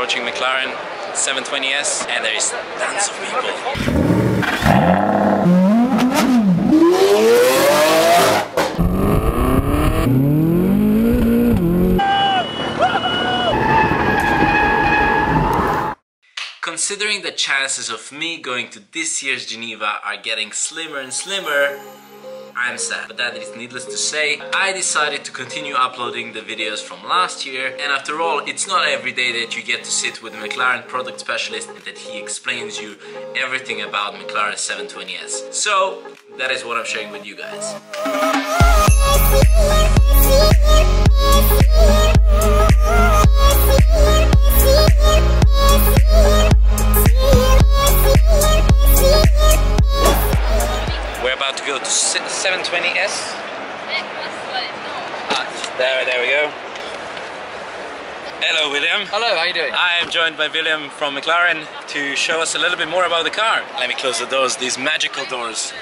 approaching Mclaren 720S and there is tons of people. Considering the chances of me going to this year's Geneva are getting slimmer and slimmer, I'm sad. But that is needless to say. I decided to continue uploading the videos from last year, and after all, it's not every day that you get to sit with a McLaren product specialist that he explains you everything about Mclaren 720S. So that is what I'm sharing with you guys. To go to 720S. There we go. Hello William. Hello, how you doing? I am joined by William from McLaren to show us a little bit more about the car. Let me close the doors, these magical doors.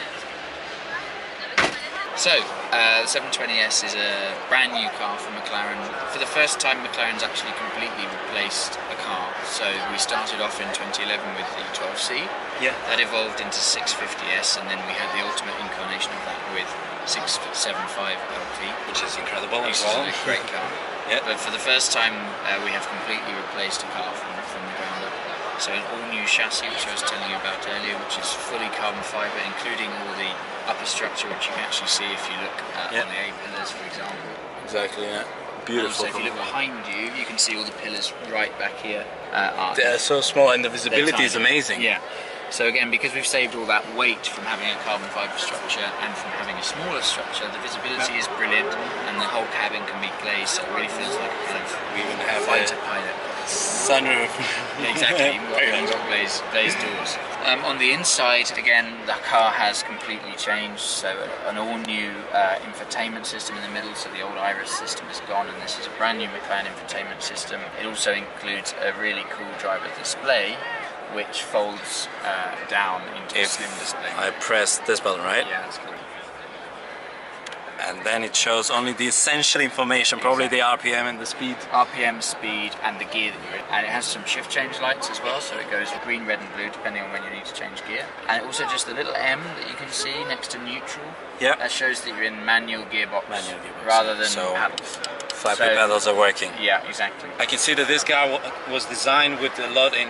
So, the 720S is a brand new car from McLaren. For the first time, McLaren's actually completely replaced a car. So we started off in 2011 with the 12C. Yeah. That evolved into 650S, and then we had the ultimate incarnation of that with 675 LT. Which is incredible as Which well. is a great car. Yeah. But for the first time, we have completely replaced a car from the ground up. So an all-new chassis, which I was telling you about earlier, which is fully carbon fibre, including all the upper structure, which you can actually see if you look on the A-pillars, for example. Exactly, yeah. Beautiful. So if you look behind you, you can see all the pillars right back here. They're so small and the visibility is amazing. Yeah. So again, because we've saved all that weight from having a carbon fibre structure and from having a smaller structure, the visibility is brilliant and the whole cabin can be glazed, so it really feels like a kind of we even have fighter pilot. Sunroof. Yeah, exactly, you've got glazed doors. On the inside, again, the car has completely changed, so an all-new infotainment system in the middle, so the old Iris system is gone and this is a brand new McLaren infotainment system. It also includes a really cool driver display which folds down into a slim display. I press this button, right? Yeah, that's correct. And then it shows only the essential information, probably the RPM and the speed. RPM, speed, and the gear that you're in. And it has some shift change lights as well, so it goes green, red and blue depending on when you need to change gear. And also just the little M that you can see next to neutral. Yeah. That shows that you're in manual gearbox rather than paddles. Flat pedals are working. Yeah, exactly. I can see that this car was designed with a lot in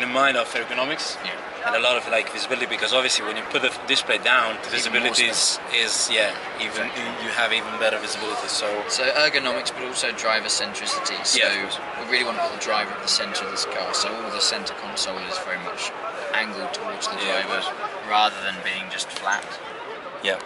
mind of ergonomics. Yeah. And a lot of like visibility, because obviously when you put the display down, the visibility is even you have even better visibility. So ergonomics, but also driver centricity. So we really want to put the driver at the centre of this car. So all the centre console is very much angled towards the driver rather than being just flat. Yeah.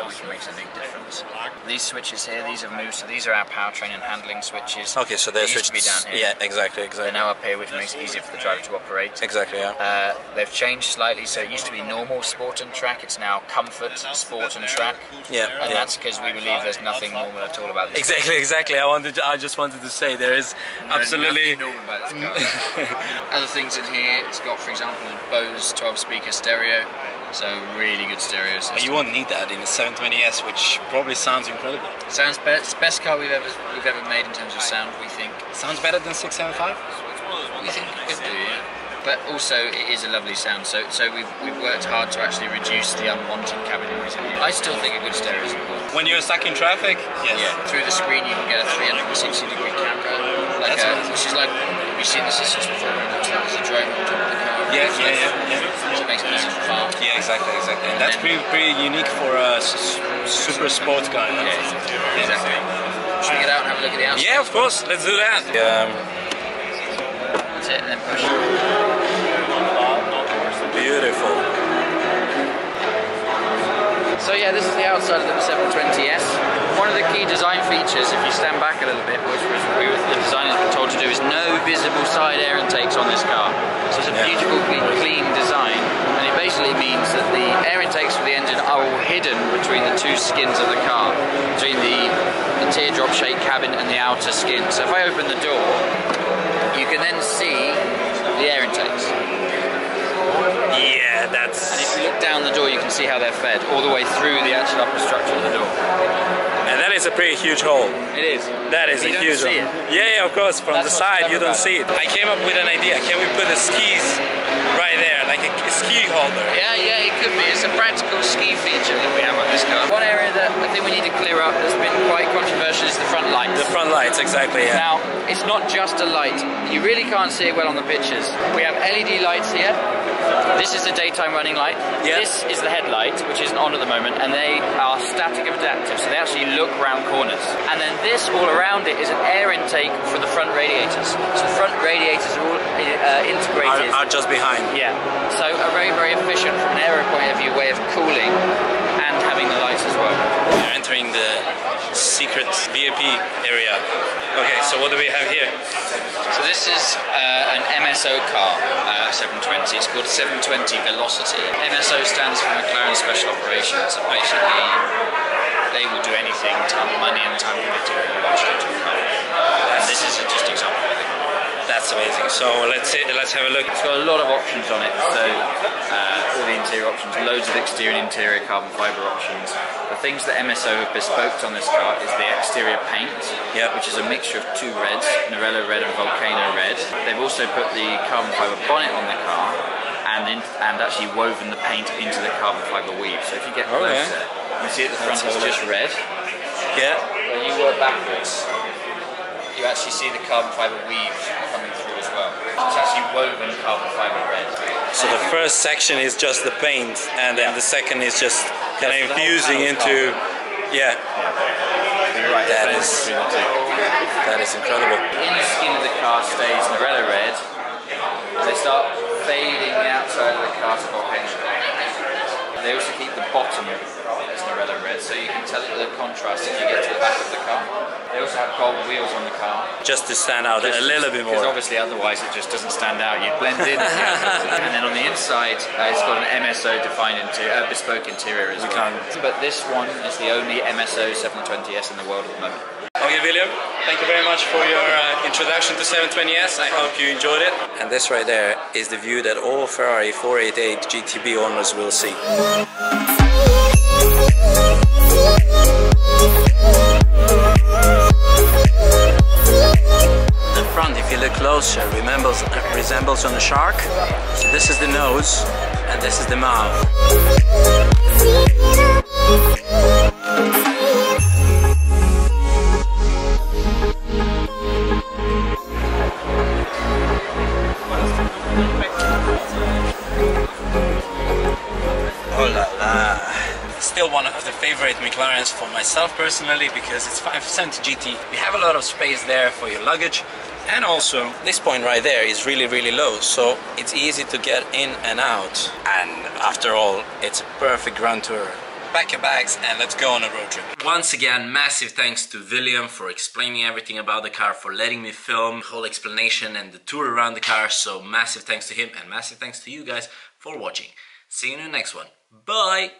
Which makes a big difference. These switches here, these have moved, so these are our powertrain and handling switches. Okay, so they're used to be down here. Yeah, exactly. They're now up here, which makes it easier for the driver to operate. Exactly, yeah. They've changed slightly, so it used to be normal, sport and track. It's now comfort, sport and track. Yeah. And that's because we believe there's nothing normal at all about this. Exactly. I just wanted to say there is absolutely nothing normal about this car. Other things in here, it's got, for example, Bose 12-speaker stereo. So really good stereo system. You won't need that in a 720S, which probably sounds incredible. Sounds best car we've ever made in terms of sound, we think. Sounds better than 675? We think it could do, yeah. But also it is a lovely sound. So we've worked hard to actually reduce the unwanted cabin noise. I still think a good stereo is important. When you're stuck in traffic, yes. Yeah. Through the screen you can get a 360-degree camera, which is like we've seen the systems before. It looks like there's a drone on top of the car. Yeah. So it makes it easy to farm. Yeah, exactly. And that's pretty unique for a super sports car. Yeah, exactly. Should we get out and have a look at the outside? Yeah, of course. Let's do that. That's it, and then push. Beautiful. So yeah, this is the outside of the 720S. One of the key design features, if you stand back a little bit, which the designers were told to do, is no visible side air intakes on this car. So it's a beautifully clean design, and it basically means that the air intakes for the engine are all hidden between the two skins of the car, between the teardrop-shaped cabin and the outer skin. So if I open the door, you can then see the air intakes. Yeah, that's... And if If you look down the door, you can see how they're fed all the way through the actual upper structure of the door. And that is a pretty huge hole. It is. That is a huge hole. Yeah, of course. From the side, you don't see it. I came up with an idea. Can we put the skis right there, like a ski holder? Yeah, it could be. It's a practical ski feature that we have on this car. One area that I think we need to clear up that's been quite controversial is the front lights. The front lights, exactly, yeah. Now, it's not just a light. You really can't see it well on the pictures. We have LED lights here. This is the daytime running light. Yeah. This is the headlight, which isn't on at the moment, and they are static adaptive, so they actually look round corners. And then this, all around it, is an air intake for the front radiators. So the front radiators are all integrated. Are just behind. Yeah. So a very, very efficient, from an aero point of view, way of cooling and having the lights as well. We're entering the secret VIP area. Okay, so what do we have here? So this is an MSO car, 720. It's called 720 Velocity. MSO stands for Mclaren Special Operations. So basically, they will do anything, time, money and time committed to launch into a car. And this is just an example of it. That's amazing. So let's have a look. It's got a lot of options on it. So all the interior options, loads of exterior and interior carbon fibre options. The things that MSO have bespoke on this car is the exterior paint, which is a mixture of two reds, Norello red and Volcano red. They've also put the carbon fibre bonnet on the car and actually woven the paint into the carbon fibre weave. So if you get closer, you can see at the front it's just red. Yeah. When you work backwards, you actually see the carbon fibre weave coming through as well. It's actually woven carbon fibre red. So the first section is just the paint, and then the second is just kind of infusing into, You're right, that is incredible. The inner skin of the car stays Norello red. They start fading the outside of the car to volcano. They also keep the bottom as Norello red, so you can tell it with a contrast if you get to the back of the car. They also have gold wheels on the car. Just to stand out a little bit more. Because obviously otherwise it just doesn't stand out, you blend in. And then on the inside, it's got an MSO defined bespoke interior as well. But this one is the only MSO 720S in the world at the moment. Okay, William, thank you very much for your introduction to 720S. I hope you enjoyed it. And this right there is the view that all Ferrari 488 GTB owners will see. The front, if you look closer, resembles on a shark. So this is the nose and this is the mouth. Oh la la. Still one of the favorite McLarens for myself personally, because it's 570 GT. You have a lot of space there for your luggage, and also this point right there is really low, so it's easy to get in and out. And after all, it's a perfect grand tour. Pack your bags and let's go on a road trip. Once again, massive thanks to William for explaining everything about the car, for letting me film the whole explanation and the tour around the car. So massive thanks to him, and massive thanks to you guys for watching. See you in the next one. Bye!